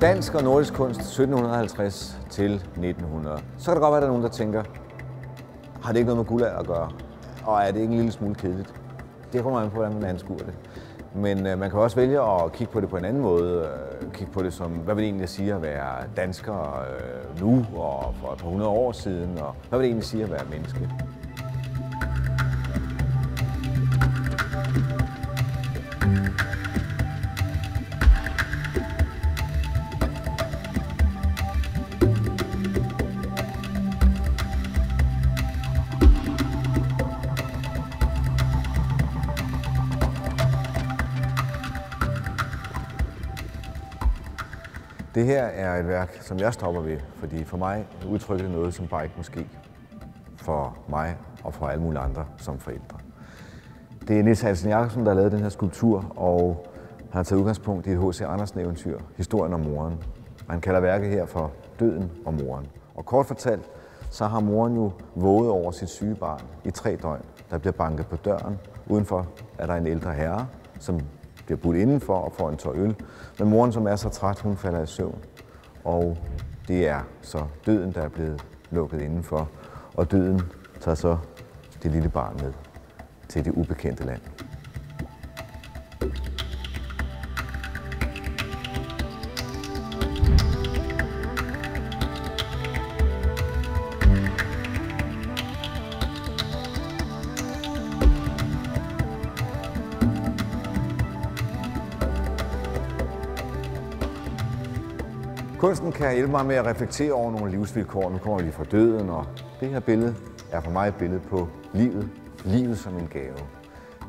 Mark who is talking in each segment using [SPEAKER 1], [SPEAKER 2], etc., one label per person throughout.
[SPEAKER 1] Dansk og nordisk kunst 1750 til 1900. Så kan det godt være, at der er nogen, der tænker, har det ikke noget med guldalder at gøre? Og er det ikke en lille smule kedeligt? Det kommer an på, hvordan man anskuer det. Men man kan også vælge at kigge på det på en anden måde. Kigge på det som, hvad vil det egentlig sige at være dansker nu og for et par 100 år siden? Og hvad vil det egentlig sige at være menneske? Det her er et værk, som jeg stopper ved, fordi for mig udtrykker det noget, som bare ikke må ske for mig og for alle mulige andre som forældre. Det er Niels Hansen Jacobsen, der har lavet den her skulptur, og han har taget udgangspunkt i et H.C. Andersen eventyr, historien om moren. Han kalder værket her for Døden og moren. Og kort fortalt, så har moren jo våget over sit syge barn i 3 døgn. Der bliver banket på døren. Udenfor er der en ældre herre, som bliver budt indenfor og får en tår øl. Men moren, som er så træt, hun falder i søvn. Og det er så døden, der er blevet lukket indenfor. Og døden tager så det lille barn med til det ubekendte land. Kunsten kan hjælpe mig med at reflektere over nogle livsvilkår. Nu kommer vi lige fra døden, og det her billede er for mig et billede på livet. Livet som en gave.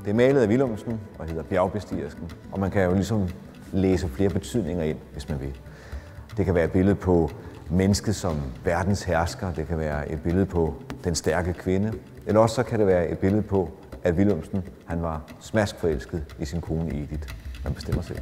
[SPEAKER 1] Det er malet af Willumsen og hedder Bjergbestigersken, og man kan jo ligesom læse flere betydninger ind, hvis man vil. Det kan være et billede på mennesket som verdens hersker, det kan være et billede på den stærke kvinde, eller også så kan det være et billede på, at Willumsen han var smaskforelsket i sin kone Edith. Man bestemmer selv.